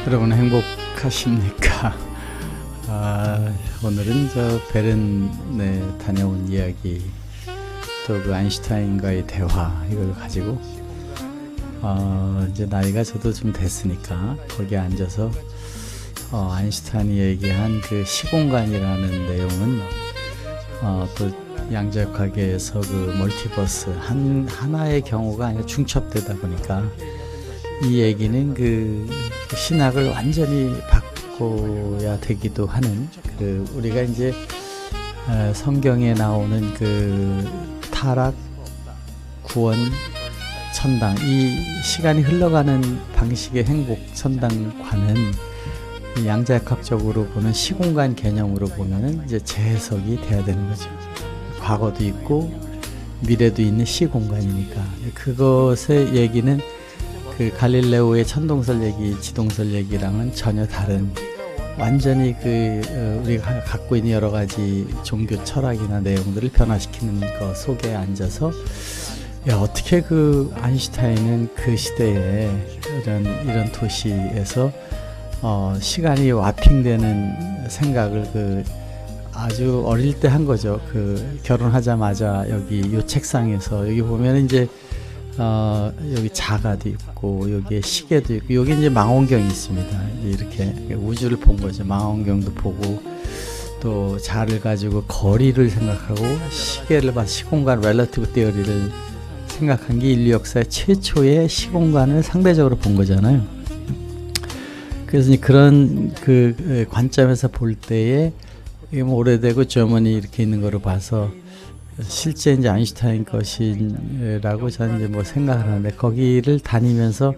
여러분 행복하십니까? 오늘은 저 베른에 다녀온 이야기, 또 그 아인슈타인과의 대화, 이걸 가지고 이제 나이가 저도 좀 됐으니까 거기에 앉아서 아인슈타인이 얘기한 그 시공간이라는 내용은 또 양자역학에서 그 멀티버스 하나의 경우가 아니라 중첩되다 보니까 이 얘기는 그 신학을 완전히 바꿔야 되기도 하는, 그 우리가 이제 성경에 나오는 그 타락, 구원, 천당, 이 시간이 흘러가는 방식의 행복, 천당과는 양자역학적으로 보는 시공간 개념으로 보면은 이제 재해석이 돼야 되는 거죠. 과거도 있고 미래도 있는 시공간이니까 그것의 얘기는 그 갈릴레오의 천동설 얘기, 지동설 얘기랑은 전혀 다른, 완전히 우리가 갖고 있는 여러 가지 종교 철학이나 내용들을 변화시키는 것 속에 앉아서 어떻게 그 아인슈타인은 그 시대에 이런 도시에서 시간이 와핑되는 생각을 아주 어릴 때 한 거죠. 결혼하자마자 여기 요 책상에서 여기 보면 이제 여기 자가도 있고 여기에 시계도 있고 여기 이제 망원경이 있습니다. 이렇게 우주를 본 거죠. 망원경도 보고 또 자를 가지고 거리를 생각하고 시계를 봐서 시공간 렐러티브 티어리를 생각한 게 인류 역사의 최초의 시공간을 상대적으로 본 거잖아요. 그래서 그런 그 관점에서 볼 때에 이게 뭐 오래되고 저머니 이렇게 있는 거를 봐서 실제 이제 아인슈타인 것이라고 저는 이제 뭐 생각을 하는데, 거기를 다니면서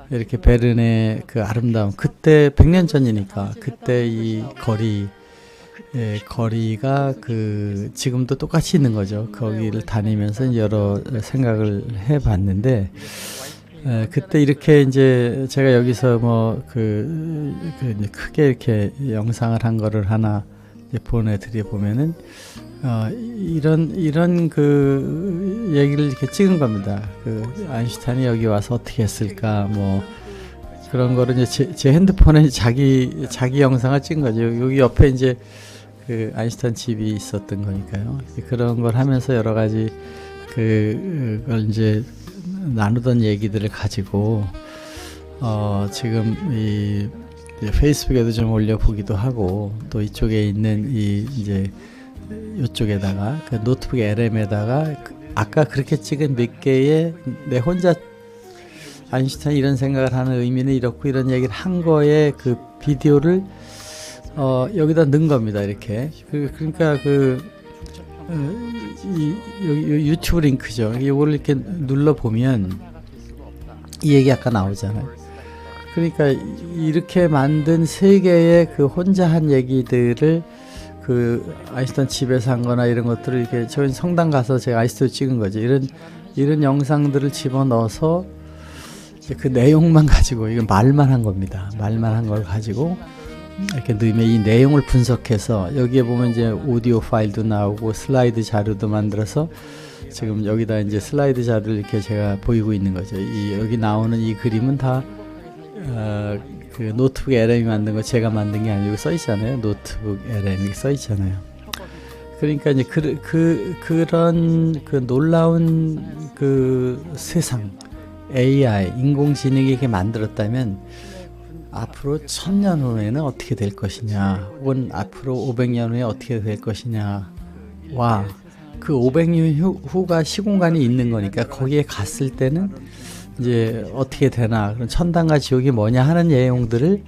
이렇게 베른의 그 아름다움, 그때 100년 전이니까 그때 이 거리가 지금도 똑같이 있는 거죠. 거기를 다니면서 여러 생각을 해봤는데, 그때 이렇게 이제 제가 여기서 뭐 크게 이렇게 영상을 한 거를 하나 보내드려 보면은 이런 그 얘기를 이렇게 찍은 겁니다. 아인슈타인이 여기 와서 어떻게 했을까, 뭐 그런 거를 이제 제 핸드폰에 자기 영상을 찍은 거죠. 여기 옆에 이제 그 아인슈타인 집이 있었던 거니까요. 그런 걸 하면서 여러 가지 그걸 이제 나누던 얘기들을 가지고 지금 이 페이스북에도 좀 올려보기도 하고, 또 이쪽에 있는 이제 이쪽에다가 그 노트북 LM에다가 아까 그렇게 찍은 몇 개의 내 혼자 아인슈타인 이런 생각을 하는 의미는 이렇고 이런 얘기를 한 거에 그 비디오를 여기다 넣은 겁니다. 이렇게 그러니까 유튜브 링크죠. 이거를 이렇게 눌러 보면 이 얘기 아까 나오잖아요. 그러니까 이렇게 만든 세 개의 그 혼자 한 얘기들을 아인슈타인 집에서 한 거나 이런 것들을 이렇게 저희 성당 가서 제가 아이스토리 찍은 거죠. 이런 영상들을 집어넣어서 그 내용만 가지고, 이건 말만 한 겁니다. 말만 한 걸 가지고 이렇게 넣으면 이 내용을 분석해서 여기에 보면 이제 오디오 파일도 나오고 슬라이드 자료도 만들어서 지금 여기다 이제 슬라이드 자료를 이렇게 제가 보이고 있는 거죠. 여기 나오는 이 그림은 다 그 노트북 LM이 만든 거 제가 만든 게 아니고 써 있잖아요. 노트북 LM이 써 있잖아요. 그러니까 이제 그런 놀라운 세상, AI, 인공지능이 이렇게 만들었다면 앞으로 1000년 후에는 어떻게 될 것이냐, 혹은 앞으로 500년 후에 어떻게 될 것이냐와 그 500년 후가 시공간이 있는 거니까 거기에 갔을 때는 이제 어떻게 되나, 그런 천당과 지옥이 뭐냐 하는 내용들을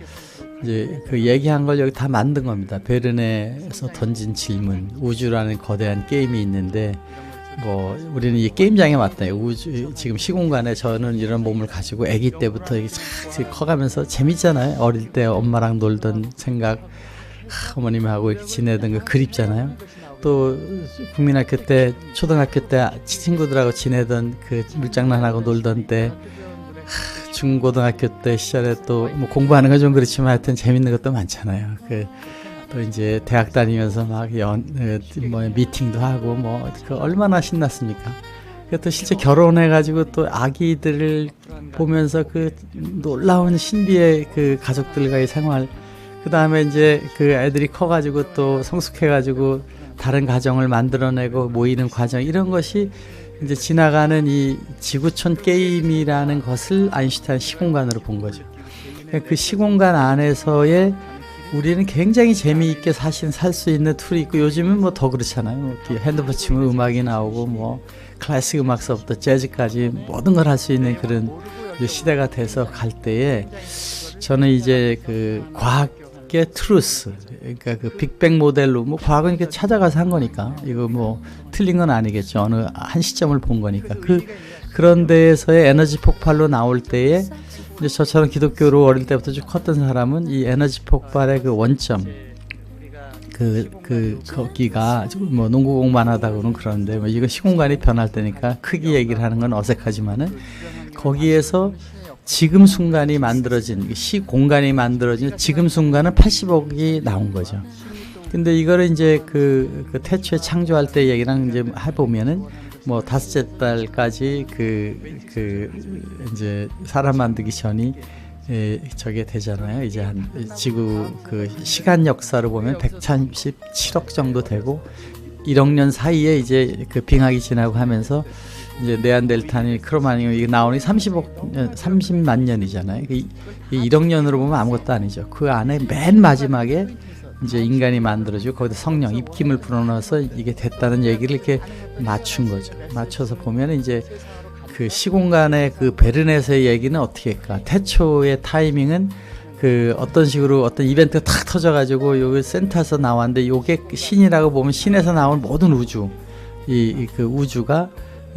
이제 얘기한 걸 여기 다 만든 겁니다. 베른에서 던진 질문, 우주라는 거대한 게임이 있는데 뭐 우리는 이 게임장에 왔다. 지금 시공간에 저는 이런 몸을 가지고 아기 때부터 쫙 커가면서 재밌잖아요. 어릴 때 엄마랑 놀던 생각, 어머님하고 이렇게 지내던 거 그립잖아요. 또 국민학교 때, 초등학교 때 친구들하고 지내던 그 물장난하고 놀던 때, 중고등학교 때 시절에 또 뭐 공부하는 건 좀 그렇지만 하여튼 재밌는 것도 많잖아요. 또 이제 대학 다니면서 막 미팅도 하고 얼마나 신났습니까? 또 실제 결혼해가지고 또 아기들을 보면서 그 놀라운 신비의 그 가족들과의 생활, 그 다음에 이제 그 애들이 커가지고 또 성숙해가지고 다른 가정을 만들어내고 모이는 과정, 이런 것이 이제 지나가는 이 지구촌 게임이라는 것을 아인슈타인 시공간으로 본 거죠. 그 시공간 안에서의 우리는 굉장히 재미있게 살 수 있는 툴이 있고, 요즘은 뭐 더 그렇잖아요. 핸드폰 치면 음악이 나오고 뭐 클래식 음악서부터 재즈까지 모든 걸 할 수 있는 그런 시대가 돼서 갈 때에, 저는 이제 그 과학의 트루스, 그러니까 그 빅뱅 모델로, 뭐 과학은 이렇게 찾아가서 한 거니까 이거 뭐 틀린 건 아니겠죠. 어느 한 시점을 본 거니까. 그런 데에서의 에너지 폭발로 나올 때에, 이제 저처럼 기독교로 어릴 때부터 쭉 컸던 사람은 이 에너지 폭발의 그 원점, 거기가 뭐 농구 공부만 하다고는 그러는데, 뭐 이거 시공간이 변할 때니까 크게 얘기를 하는 건 어색하지만은, 거기에서 지금 순간이 만들어진, 시공간이 만들어진 지금 순간은 80억이 나온 거죠. 근데 이거를 이제 그 태초에 창조할 때 얘기랑 이제 해보면은, 뭐 다섯째 달까지 이제 사람 만들기 전이 저게 되잖아요. 이제 한 지구 그 시간 역사로 보면 137억 정도 되고, 1억 년 사이에 이제 그 빙하기 지나고 하면서 이제 네안데르탈이 크로마니움 이게 나오니 30만 년이잖아요. 이 1억 년으로 보면 아무것도 아니죠. 그 안에 맨 마지막에 이제 인간이 만들어지고, 거기다 성령, 입김을 불어넣어서 이게 됐다는 얘기를 이렇게 맞춘 거죠. 맞춰서 보면 이제 그 시공간의 그 베르넷의 얘기는 어떻게 할까? 태초의 타이밍은 그 어떤 식으로 어떤 이벤트가 탁 터져가지고 여기 센터에서 나왔는데, 요게 신이라고 보면 신에서 나온 모든 우주, 그 우주가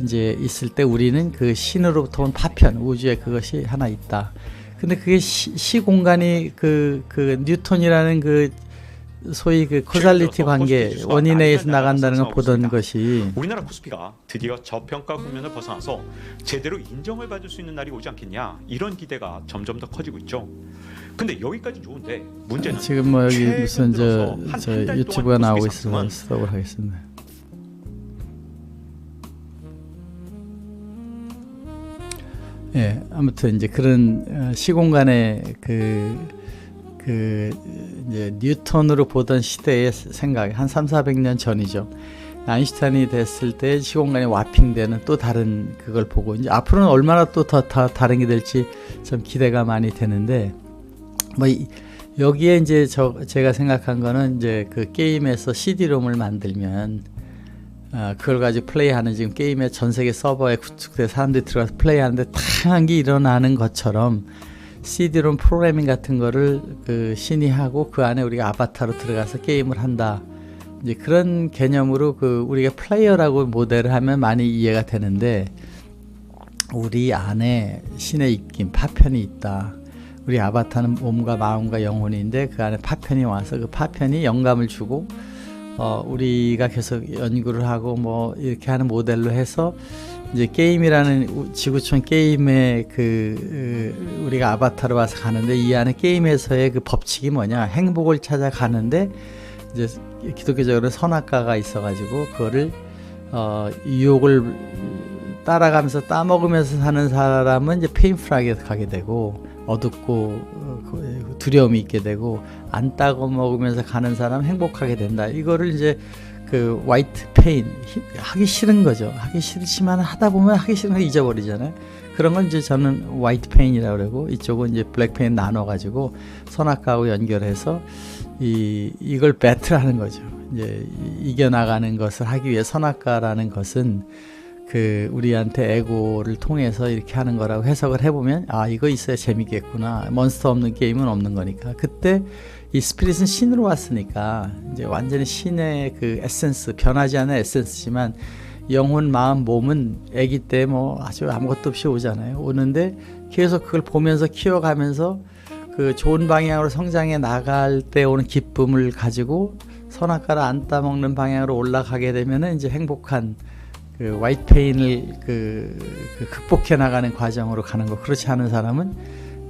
이제 있을 때 우리는 그 신으로부터 온 파편, 우주에 그것이 하나 있다. 근데 그게 시공간이 그 뉴턴이라는 그 소위 그 코잘리티 관계, 원인에 의해서 나간다는 걸 보던 것이, 우리나라 코스피가 드디어 저평가 국면을 벗어나서 제대로 인정을 받을 수 있는 날이 오지 않겠냐, 이런 기대가 점점 더 커지고 있죠. 근데 여기까지 좋은데 문제는 지금 뭐 여기 무슨 저 유튜브가 나오고 있어서 스톱을 하겠습니다. 예, 아무튼 이제 그런 시공간의 이제 뉴턴으로 보던 시대의 생각, 한 300~400년 전이죠. 아인슈타인이 됐을 때 시공간이 와핑되는 또 다른 그걸 보고, 이제 앞으로는 얼마나 또 더 다른 게 될지 좀 기대가 많이 되는데, 뭐 여기에 이제 제가 생각한 거는, 이제 그 게임에서 CD롬을 만들면 그걸 가지고 플레이하는, 지금 게임의 전 세계 서버에 구축돼 사람들이 들어가서 플레이하는데 다양한 게 일어나는 것처럼, CD롬 프로그래밍 같은 거를 그 신이 하고 그 안에 우리가 아바타로 들어가서 게임을 한다. 이제 그런 개념으로 그 우리가 플레이어라고 모델을 하면 많이 이해가 되는데, 우리 안에 신의 입김, 파편이 있다. 우리 아바타는 몸과 마음과 영혼인데 그 안에 파편이 와서 그 파편이 영감을 주고, 우리가 계속 연구를 하고 뭐 이렇게 하는 모델로 해서, 이제 게임이라는 지구촌 게임에 우리가 아바타로 와서 가는데, 이 안에 게임에서의 그 법칙이 뭐냐, 행복을 찾아가는데, 이제 기독교적으로 선악과가 있어가지고 그거를 유혹을 따라가면서 따먹으면서 사는 사람은 이제 페인풀하게 가게 되고, 어둡고 두려움이 있게 되고, 안 따고 먹으면서 가는 사람은 행복하게 된다. 이거를 이제 그 화이트 페인, 하기 싫은 거죠. 하기 싫지만 하다 보면 하기 싫은 거 잊어버리잖아요. 그런 건 이제 저는 화이트 페인이라고 그러고, 이쪽은 이제 블랙 페인 나눠가지고 선악과하고 연결해서 이걸 배틀하는 거죠. 이제 이겨나가는 것을 하기 위해, 선악과라는 것은 그 우리한테 에고를 통해서 이렇게 하는 거라고 해석을 해보면, 아, 이거 있어야 재밌겠구나. 몬스터 없는 게임은 없는 거니까. 그때 이 스피릿은 신으로 왔으니까 이제 완전히 신의 그 에센스, 변하지 않는 에센스지만, 영혼, 마음, 몸은 아기 때 뭐 아주 아무것도 없이 오잖아요. 오는데 계속 그걸 보면서 키워가면서 그 좋은 방향으로 성장해 나갈 때 오는 기쁨을 가지고 선악과를 안 따먹는 방향으로 올라가게 되면은 이제 행복한 그 화이트 페인을 그 극복해 나가는 과정으로 가는 거. 그렇지 않은 사람은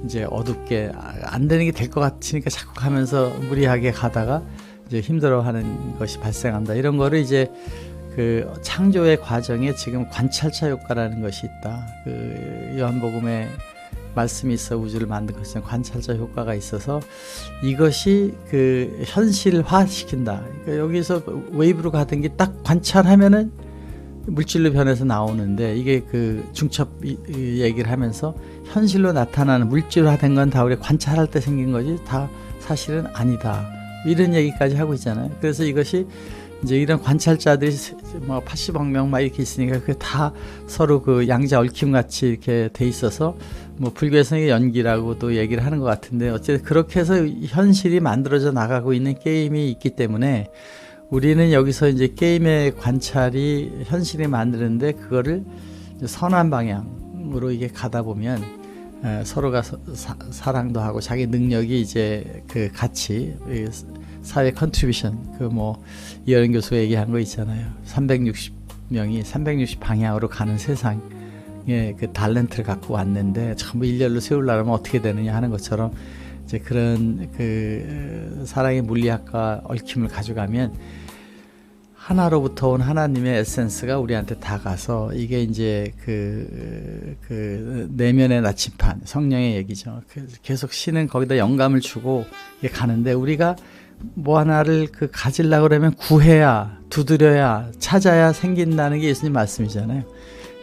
이제 어둡게 안 되는 게 될 것 같으니까 자꾸 가면서 무리하게 가다가 이제 힘들어하는 것이 발생한다. 이런 거를 이제 그 창조의 과정에 지금 관찰자 효과라는 것이 있다. 그 요한복음에 말씀이 있어 우주를 만든 것은 관찰자 효과가 있어서 이것이 그 현실화 시킨다. 그러니까 여기서 웨이브로 가던 게 딱 관찰하면은 물질로 변해서 나오는데 이게 그 중첩 얘기를 하면서 현실로 나타나는 물질화된 건 다 우리 관찰할 때 생긴 거지 다 사실은 아니다. 이런 얘기까지 하고 있잖아요. 그래서 이것이 이제 이런 관찰자들이 뭐 80억 명 막 이렇게 있으니까 그게 다 서로 그 양자 얽힘 같이 이렇게 돼 있어서 뭐 불교에서는 연기라고도 얘기를 하는 것 같은데 어쨌든 그렇게 해서 현실이 만들어져 나가고 있는 게임이 있기 때문에 우리는 여기서 이제 게임의 관찰이 현실이 만드는데 그거를 선한 방향으로 이게 가다 보면 서로가 사랑도 하고 자기 능력이 이제 그 같이 사회 컨트리뷰션 그 뭐 이어른 교수가 얘기한 거 있잖아요. 360명이 360 방향으로 가는 세상에 그 탤런트를 갖고 왔는데 전부 일렬로 세우려면 어떻게 되느냐 하는 것처럼 이제 그런 그 사랑의 물리학과 얽힘을 가져가면 하나로부터 온 하나님의 에센스가 우리한테 다 가서 이게 이제 그 내면의 나침판 성령의 얘기죠. 계속 신은 거기다 영감을 주고 이게 가는데 우리가 뭐 하나를 그 가지려고 그러면 구해야 두드려야 찾아야 생긴다는 게 예수님 말씀이잖아요.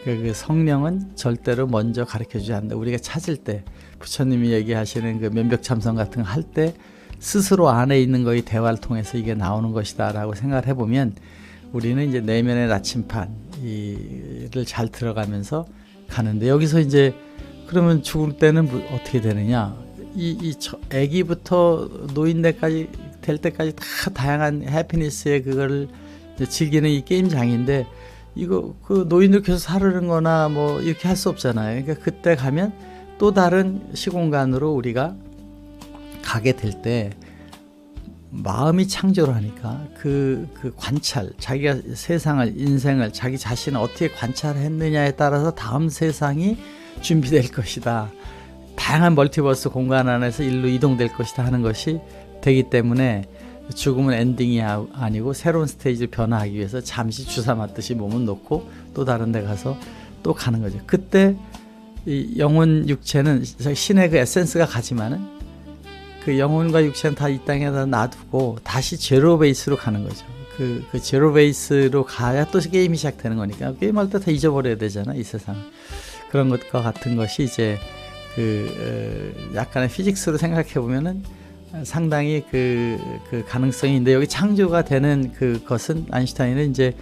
그 성령은 절대로 먼저 가르쳐주지 않는다. 우리가 찾을 때 부처님이 얘기하시는 그 면벽참선 같은 거 할 때 스스로 안에 있는 거의 대화를 통해서 이게 나오는 것이다라고 생각을 해보면 우리는 이제 내면의 나침판을 잘 들어가면서 가는데 여기서 이제 그러면 죽을 때는 어떻게 되느냐? 아기부터 노인네까지 될 때까지 다 다양한 해피니스의 그거를 즐기는 이 게임장인데 이거 그 노인들 계속 사르는 거나 뭐 이렇게 할 수 없잖아요. 그러니까 그때 가면 또 다른 시공간으로 우리가 가게 될 때 마음이 창조를 하니까 그 관찰, 자기가 세상을 인생을 자기 자신을 어떻게 관찰했느냐에 따라서 다음 세상이 준비될 것이다. 다양한 멀티버스 공간 안에서 일로 이동될 것이다 하는 것이 되기 때문에 죽음은 엔딩이 아니고 새로운 스테이지를 변화하기 위해서 잠시 주사 맞듯이 몸은 놓고 또 다른 데 가서 또 가는 거죠. 그때 이 영혼 육체는 신의 그 에센스가 가지만은 그 영혼과 육체는 다 이 땅에다 놔두고 다시 제로 베이스로 가는 거죠. 그 제로 베이스로 가야 또 게임이 시작되는 거니까 게임할 때 다 잊어버려야 되잖아 이 세상. 그런 것과 같은 것이 이제 약간의 피직스로 생각해 보면은 상당히 그 가능성이 있는데 여기 창조가 되는 그것은 아인슈타인은 이제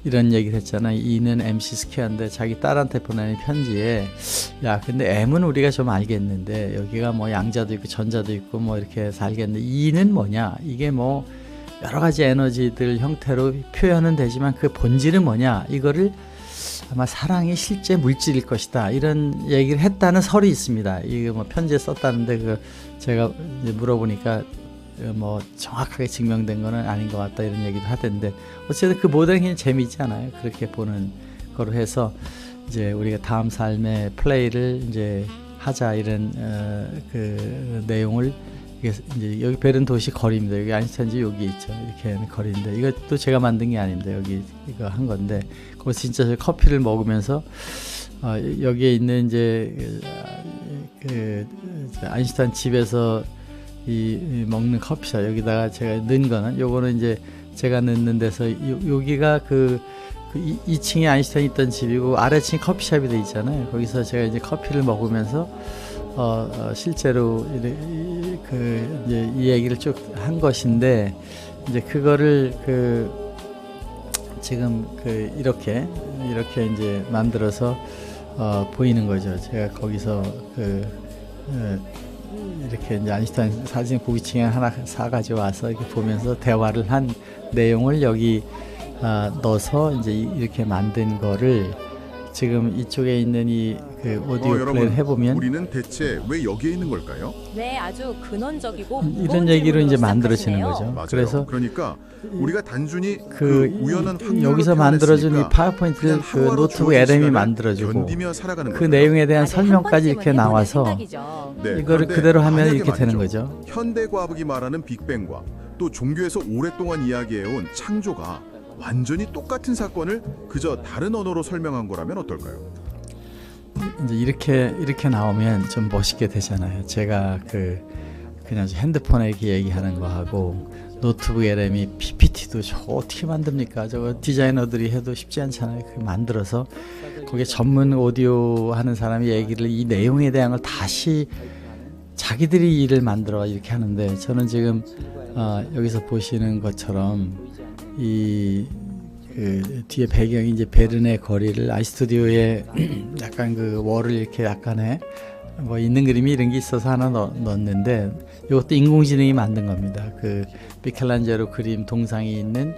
이런 얘기를 했잖아. E는 MC 스퀘어인데 자기 딸한테 보내는 편지에 야 근데 M은 우리가 좀 알겠는데 여기가 뭐 양자도 있고 전자도 있고 뭐 이렇게 해서 알겠는데 E는 뭐냐 이게 뭐 여러 가지 에너지들 형태로 표현은 되지만 그 본질은 뭐냐 이거를 아마 사랑이 실제 물질일 것이다 이런 얘기를 했다는 설이 있습니다. 이거 뭐 편지에 썼다는데 그 제가 이제 물어보니까 뭐 정확하게 증명된 거는 아닌 것 같다 이런 얘기도 하던데 어쨌든 그 모든 게 재미있지 않아요? 그렇게 보는 거로 해서 이제 우리가 다음 삶의 플레이를 이제 하자 이런 그 내용을 이제 여기 베른 도시 거리입니다. 여기 아인슈타인지 여기 있죠. 이렇게 하는 거리인데 이것도 제가 만든 게 아닌데 여기 이거 한 건데 거기서 진짜 저 커피를 먹으면서 여기에 있는 이제 그 아인슈타인 집에서 이 먹는 커피숍 여기다가 제가 넣은 거는 요거는 이제 제가 넣는 데서 여기가 그 2층에 아인슈타인 있던 집이고 아래층 커피숍이 돼 있잖아요. 거기서 제가 이제 커피를 먹으면서 실제로 그 이제 이 얘기를 쭉 한 것인데 이제 그거를 지금 이렇게 이제 만들어서 보이는 거죠. 제가 거기서 이렇게 이제 아인슈타인 사진 구기층에 하나 사가지고 와서 이렇게 보면서 대화를 한 내용을 여기 넣어서 이제 이렇게 만든 거를 지금 이쪽에 있는 그 오디오 플레이를 해보면 우리는 대체 왜 여기에 있는 걸까요? 네, 아주 근원적이고 이런 얘기로 이제 만들어지는 거죠. 맞아요. 그래서 그러니까 우리가 단순히 우연한 여기서 만들어준 이 파워포인트를 그 노트북 LM이 만들어주고 그 내용에 대한 설명까지 이렇게 나와서 이거를 그대로 하면 이렇게 되는 거죠. 현대 과학이 말하는 빅뱅과 또 종교에서 오랫동안 이야기해온 창조가 완전히 똑같은 사건을 그저 다른 언어로 설명한 거라면 어떨까요? 이제 이렇게 나오면 좀 멋있게 되잖아요. 제가 그냥 핸드폰에 이렇게 얘기하는 거 하고 노트북 LM이 PPT도 저 어떻게 만듭니까? 저거 디자이너들이 해도 쉽지 않잖아요. 그 만들어서 거기에 전문 오디오 하는 사람이 얘기를 이 내용에 대한 걸 다시 자기들이 일을 만들어 이렇게 하는데 저는 지금 여기서 보시는 것처럼 그 뒤에 배경이 이제 베른의 거리를 아이스튜디오에 약간 그 월을 이렇게 약간의 뭐 있는 그림이 이런 게 있어서 하나 넣었는데 이것도 인공지능이 만든 겁니다. 그 미켈란젤로 그림 동상이 있는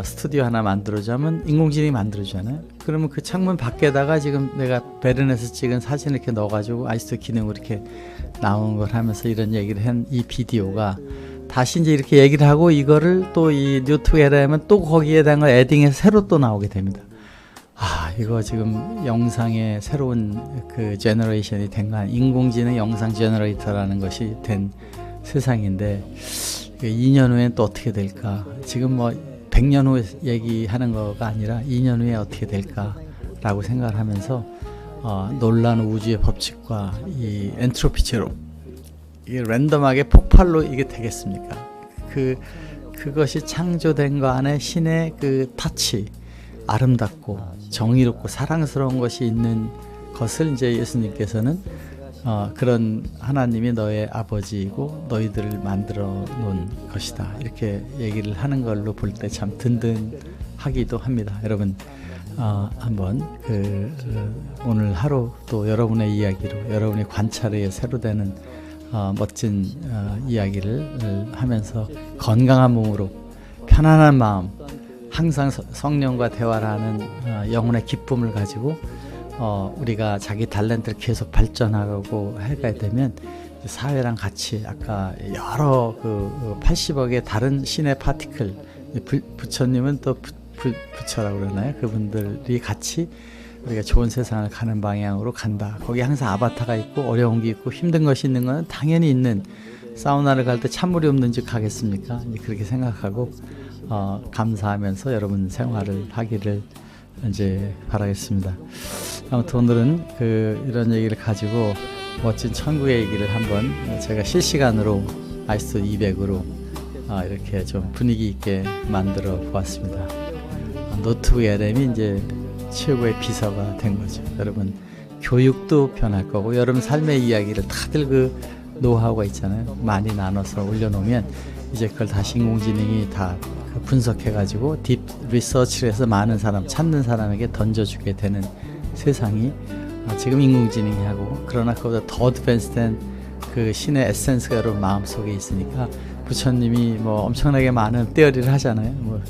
스튜디오 하나 만들어주면 인공지능이 만들어주잖아요. 그러면 그 창문 밖에다가 지금 내가 베른에서 찍은 사진을 이렇게 넣어가지고 아이스튜디오 기능으로 이렇게 나오는 걸 하면서 이런 얘기를 한 이 비디오가 다시 이제 이렇게 얘기를 하고 이거를 또 이 노트북에 하면 또 거기에 대한 걸 에딩해서 새로 또 나오게 됩니다. 이거 지금 영상의 새로운 그 제너레이션이 된 거 인공지능 영상 제너레이터라는 것이 된 세상인데 2년 후엔 또 어떻게 될까? 지금 뭐 100년 후에 얘기하는 거가 아니라 2년 후에 어떻게 될까라고 생각을 하면서 놀라운 우주의 법칙과 이 엔트로피 제로 이게 랜덤하게 폭발로 이게 되겠습니까? 그것이 창조된 거 안에 신의 그 터치 아름답고 정의롭고 사랑스러운 것이 있는 것을 이제 예수님께서는 그런 하나님이 너의 아버지이고 너희들을 만들어 놓은 것이다 이렇게 얘기를 하는 걸로 볼 때 참 든든하기도 합니다. 여러분 한번 오늘 하루 또 여러분의 이야기로 여러분의 관찰에 의해 새로 되는 멋진 이야기를 하면서 건강한 몸으로 편안한 마음 항상 성령과 대화를 하는 영혼의 기쁨을 가지고 우리가 자기 탤런트를 계속 발전하고 해가야 되면 사회랑 같이 아까 여러 80억의 다른 신의 파티클 부처님은 또 부처라고 그러나요? 그분들이 같이 우리가 좋은 세상을 가는 방향으로 간다. 거기 항상 아바타가 있고 어려운 게 있고 힘든 것이 있는 건 당연히 있는 사우나를 갈 때 찬물이 없는 집 가겠습니까? 그렇게 생각하고 감사하면서 여러분 생활을 하기를 이제 바라겠습니다. 아무튼 오늘은 이런 얘기를 가지고 멋진 천국의 얘기를 한번 제가 실시간으로 아이스토 200으로 이렇게 좀 분위기 있게 만들어 보았습니다. 노트북 LM이 이제 최고의 비서가 된 거죠. 여러분 교육도 변할 거고 여러분 삶의 이야기를 다들 그 노하우가 있잖아요. 많이 나눠서 올려놓으면 이제 그걸 다시 인공지능이 다 분석해가지고 딥 리서치를 해서 많은 사람 찾는 사람에게 던져주게 되는 세상이 지금 인공지능이 하고 그러나 그보다 더 어드밴스된 그 신의 에센스가 여러분 마음속에 있으니까 부처님이 뭐 엄청나게 많은 떼어리를 하잖아요.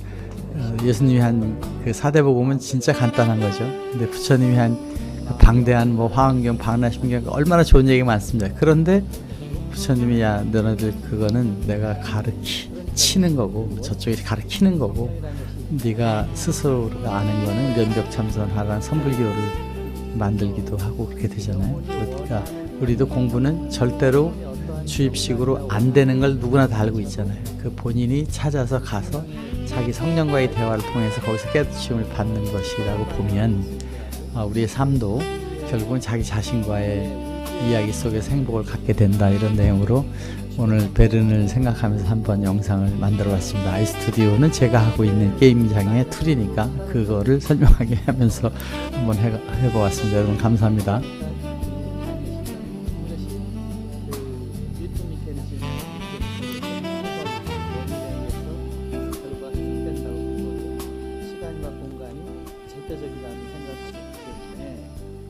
예수님이 한 그 사대복음은 진짜 간단한 거죠. 근데 부처님이 한 방대한 뭐 화엄경, 방라심경 얼마나 좋은 얘기가 많습니다. 그런데 부처님이 야 너네들 그거는 내가 가르치는 거고 저쪽이 가르치는 거고 네가 스스로가 아는 거는 면벽참선하라는 선불교를 만들기도 하고 그렇게 되잖아요. 그러니까 우리도 공부는 절대로 주입식으로 안 되는 걸 누구나 다 알고 있잖아요. 그 본인이 찾아서 가서 자기 성령과의 대화를 통해서 거기서 깨우침을 받는 것이라고 보면 우리의 삶도 결국은 자기 자신과의 이야기 속에서 행복을 갖게 된다 이런 내용으로 오늘 베른을 생각하면서 한번 영상을 만들어 봤습니다. 아이스튜디오는 제가 하고 있는 게임장의 툴이니까 그거를 설명하게 하면서 한번 해보았습니다. 여러분 감사합니다. 시간과 공간이 절대적이라는